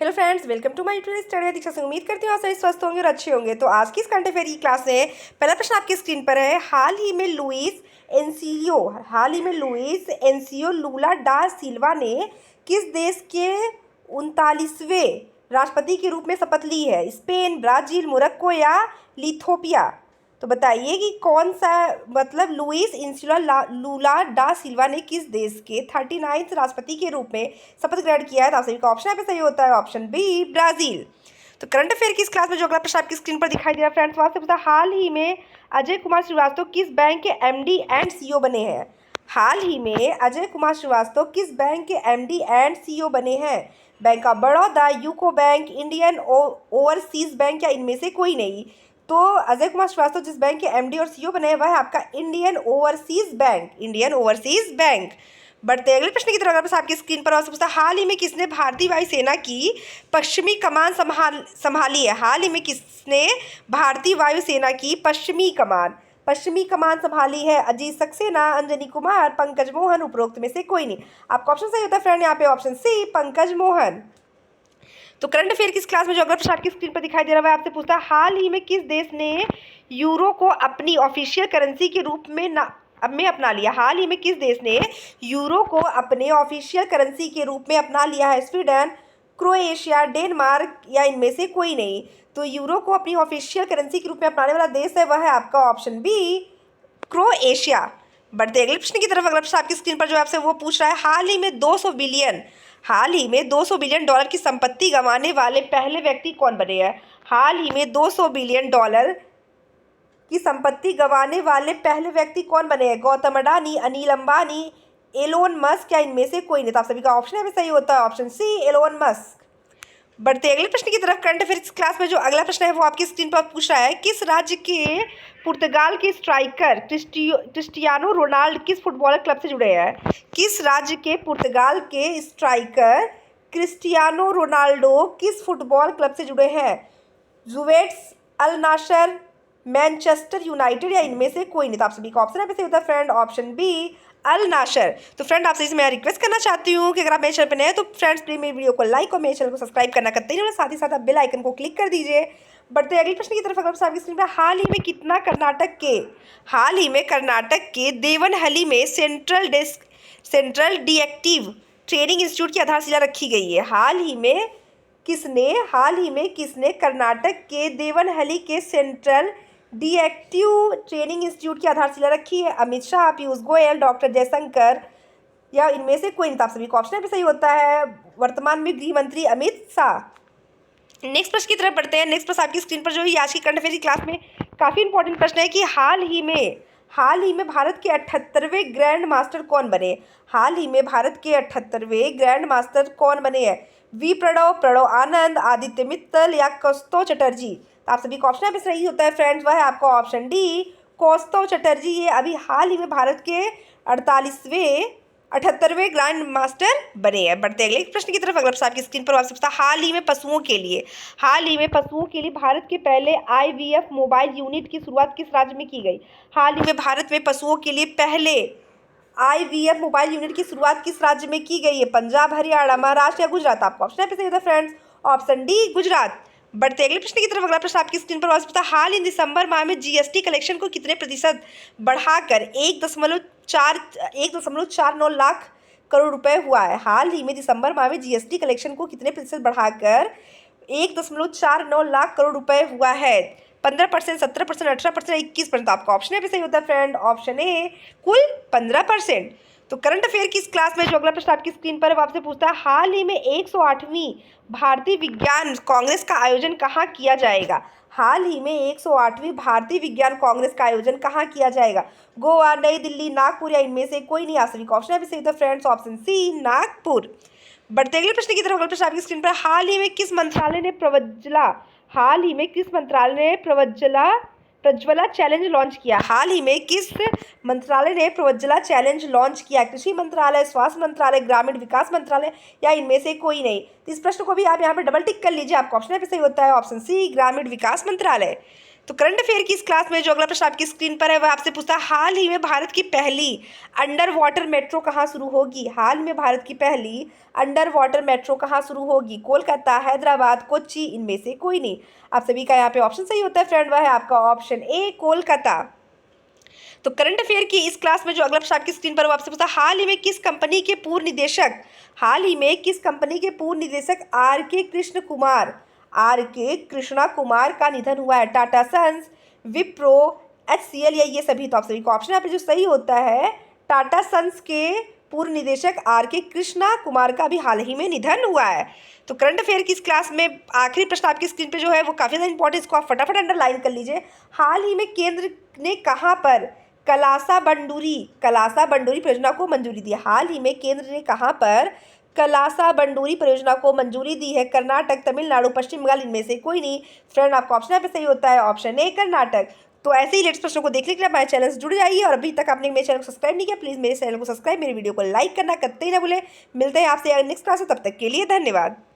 Hello friends, welcome to my YouTube study Diksha Singh. उम्मीद करती हूँ आप सभी स्वस्थ होंगे और अच्छे होंगे। तो आज की इस करंट अफेयर की क्लास में पहला प्रश्न आपकी स्क्रीन पर है। हाल ही में लुइस एनसीओ लूला डा सिल्वा ने किस देश के 39वें राष्ट्रपति के रूप में शपथ ली है? स्पेन, ब्राज़ील, मोरक्को या लिथोपिया? तो बताइए कि कौन सा, मतलब लुइस इनसुला लूला डा सिल्वा ने किस देश के 39वें राष्ट्रपति के रूप में शपथ ग्रहण किया है? तो आप सभी का ऑप्शन यहाँ पे सही होता है, ऑप्शन बी ब्राज़ील। तो करंट अफेयर की इस क्लास में जो अगला प्रश्न आपकी स्क्रीन पर दिखाई दे रहा है फ्रेंड्स, वहाँ से पूछा हाल ही में अजय कुमार श्रीवास्तव किस बैंक के एमडी एंड सीईओ बने हैं? हाल ही में अजय कुमार श्रीवास्तव किस बैंक के एमडी एंड सीईओ बने हैं? Bank of Baroda, UCO bank, Indian overseas bank या इनमें से कोई नहीं? तो अजय कुमार श्रीवास्तव जिस बैंक के एमडी और सीईओ बने हैं वह है आपका इंडियन ओवरसीज बैंक। बढ़ते अगले प्रश्न की तरफ। अगर आपकी स्क्रीन पर पूछता हाल ही में किसने भारतीय वायुसेना की पश्चिमी कमान संभाली है? हाल ही में किसने भारतीय वायुसेना की पश्चिमी कमान संभाली है? अजीत सक्सेना, अंजनी कुमार, पंकज मोहन, उपरोक्त में से कोई नहीं? आपका ऑप्शन सही होता है फ्रेंड, यहाँ पे ऑप्शन सी पंकज मोहन। तो करंट अफेयर की इस क्लास में जो अगला प्रश्न आपकी स्क्रीन पर दिखाई दे रहा है आपसे पूछता है हाल ही में किस देश ने यूरो को अपनी ऑफिशियल करेंसी के रूप में अपना लिया? हाल ही में किस देश ने यूरो को अपने ऑफिशियल करेंसी के रूप में अपना लिया है? स्वीडन, क्रोएशिया, डेनमार्क या इनमें से कोई नहीं? तो यूरो को अपनी ऑफिशियल करेंसी के रूप में अपनाने वाला देश है वह है आपका ऑप्शन बी क्रोएशिया। बढ़ते अगले प्रश्न की तरफ। अगला प्रश्न आपकी स्क्रीन पर जो आपसे वो पूछ रहा है हाल ही में 200 बिलियन डॉलर की संपत्ति गंवाने वाले पहले व्यक्ति कौन बने हैं? हाल ही में 200 बिलियन डॉलर की संपत्ति गंवाने वाले पहले व्यक्ति कौन बने हैं? गौतम अडानी, अनिल अंबानी, एलोन मस्क या इनमें से कोई नहीं? तो आप सभी का ऑप्शन है सही होता है, ऑप्शन सी एलोन मस्क। बढ़ते अगले प्रश्न की तरफ। करंट अफेयर क्लास में जो अगला प्रश्न है वो आपकी स्क्रीन पर पूछ रहा है किस राज्य के पुर्तगाल के स्ट्राइकर क्रिस्टियानो रोनाल्डो किस फुटबॉल क्लब से जुड़े हैं? किस राज्य के पुर्तगाल के स्ट्राइकर क्रिस्टियानो रोनाल्डो किस फुटबॉल क्लब से जुड़े हैं? जुवेंटस, अल नासर, मैनचेस्टर यूनाइटेड या इनमें से कोई नहीं? तो आप सभी का ऑप्शन है सही होता है फ्रेंड, ऑप्शन बी अल नासर। तो फ्रेंड आपसे इसमें रिक्वेस्ट करना चाहती हूँ कि अगर आप मेरे चैनल पर नए हैं तो फ्रेंड्स प्लीज मेरी वीडियो को लाइक और मेरे चैनल को सब्सक्राइब करना करते हैं, साथ ही साथ आप बेल आइकन को क्लिक कर दीजिए। बढ़ते अगले प्रश्न की तरफ। अगर आपकी स्क्रीन पर हाल ही में कर्नाटक के देवनहली में सेंट्रल डिएक्टिव ट्रेनिंग इंस्टीट्यूट की आधारशिला रखी गई है? हाल ही में किसने कर्नाटक के देवनहली के सेंट्रल डिएक्टिव ट्रेनिंग इंस्टीट्यूट की आधारशिला रखी है? अमित शाह, पीयूष गोयल, डॉक्टर जयशंकर या इनमें से कोई नहीं? तो आप सभी का ऑप्शन भी सही होता है, वर्तमान में गृह मंत्री अमित शाह। नेक्स्ट प्रश्न की तरफ बढ़ते हैं। नेक्स्ट प्रश्न आपकी स्क्रीन पर जो है आज की करंट अफेयर की क्लास में काफ़ी इंपॉर्टेंट प्रश्न है कि हाल ही में भारत के 78वें ग्रैंड मास्टर कौन बने? हाल ही में भारत के 78वें ग्रैंड मास्टर कौन बने हैं? वी प्रणव आनंद, आदित्य मित्तल या कौस्तव चटर्जी? तो आप सभी का ऑप्शन भी सही होता है फ्रेंड्स, वह है आपका ऑप्शन डी कौस्तव चटर्जी। ये अभी हाल ही में भारत के 78वें ग्रैंड मास्टर बने हैं। बढ़ते अगले प्रश्न की तरफ। अगला प्रश्न आपकी स्क्रीन पर आपसे पूछता हाल ही में पशुओं के लिए भारत के पहले IVF मोबाइल यूनिट की शुरुआत किस राज्य में की गई? हाल ही में भारत में पशुओं के लिए पहले IVF मोबाइल यूनिट की शुरुआत किस राज्य में की गई है? पंजाब, हरियाणा, महाराष्ट्र या गुजरात? आपका ऑप्शन पे सही होता है फ्रेंड्स, ऑप्शन डी गुजरात। बढ़ते अगले प्रश्न की तरफ। अगला प्रश्न आपकी स्क्रीन पर वापस हाल ही दिसंबर माह में GST कलेक्शन को कितने प्रतिशत बढ़ाकर 1.49 लाख करोड़ रुपए हुआ है? हाल ही में दिसंबर माह में GST कलेक्शन को कितने प्रतिशत बढ़ाकर 1.49 लाख करोड़ रुपए हुआ है? 15%, 17%, 18%, 21%? आपका ऑप्शन भी सही होता है फ्रेंड, ऑप्शन ए कुल 15%। तो करंट अफेयर की इस क्लास में जो अगला प्रश्न आपकी स्क्रीन पर है वो आपसे पूछता है हाल ही में 108वीं भारतीय विज्ञान कांग्रेस का आयोजन कहाँ किया जाएगा? हाल ही में 108वीं भारतीय विज्ञान कांग्रेस का आयोजन कहाँ किया जाएगा? गोवा, नई दिल्ली, नागपुर या इनमें से कोई नहीं? आप सभी का ऑप्शन भी सही होता है फ्रेंड्स, ऑप्शन सी नागपुर। बढ़ते अगले प्रश्न की तरफ। अगला प्रश्न आपकी स्क्रीन पर हाल ही में किस मंत्रालय ने प्रज्वला चैलेंज लॉन्च किया? हाल ही में किस मंत्रालय ने प्रज्वला चैलेंज लॉन्च किया? कृषि मंत्रालय, स्वास्थ्य मंत्रालय, ग्रामीण विकास मंत्रालय या इनमें से कोई नहीं? तो इस प्रश्न को भी आप यहाँ पर डबल टिक कर लीजिए, आपका ऑप्शन पे सही होता है, ऑप्शन सी ग्रामीण विकास मंत्रालय। तो करंट अफेयर की इस क्लास में जो अगला प्रश्न आपकी स्क्रीन पर है वह आपसे पूछता है, हाल ही में भारत की पहली अंडर वाटर मेट्रो कहाँ शुरू होगी? हाल में भारत की पहली अंडर वाटर मेट्रो कहाँ शुरू होगी? कोलकाता, हैदराबाद, कोच्चि, इनमें से कोई नहीं। आप सभी का यहाँ पे ऑप्शन सही होता है फ्रेंड, वह है आपका ऑप्शन ए कोलकाता। तो करंट अफेयर की इस क्लास में जो अगला प्रश्न आपकी स्क्रीन पर वो आपसे पूछा, हाल ही में किस कंपनी के पूर्व निदेशक आर के कृष्णा कुमार का निधन हुआ है? टाटा सन्स, विप्रो, HCL या ये सभी? तो आप सभी को ऑप्शन यहाँ पे जो सही होता है, टाटा सन्स के पूर्व निदेशक आर के कृष्णा कुमार का भी हाल ही में निधन हुआ है। तो करंट अफेयर की इस क्लास में आखिरी प्रश्न आपकी स्क्रीन पे जो है वो काफ़ी ज़्यादा इंपॉर्टेंट, इसको आप फटाफट अंडरलाइन कर लीजिए। हाल ही में केंद्र ने कहाँ पर कलासा बंडूरी परियोजना को मंजूरी दी? हाल ही में केंद्र ने कहाँ पर कलासा बंडूरी परियोजना को मंजूरी दी है? कर्नाटक, तमिलनाडु, पश्चिम बंगाल, इनमें से कोई नहीं। फ्रेंड आपका ऑप्शन यहाँ पे सही होता है, ऑप्शन ए कर्नाटक। तो ऐसे ही लेटेस्ट प्रश्नों को देखने के लिए हमारे चैनल से जुड़ जाइए, और अभी तक आपने मेरे चैनल को सब्सक्राइब नहीं किया, प्लीज़ मेरे चैनल को सब्सक्राइब, मेरे वीडियो को लाइक करना करते ही ना भूले। मिलते हैं आपसे नेक्स्ट क्लास में, तब तक के लिए धन्यवाद।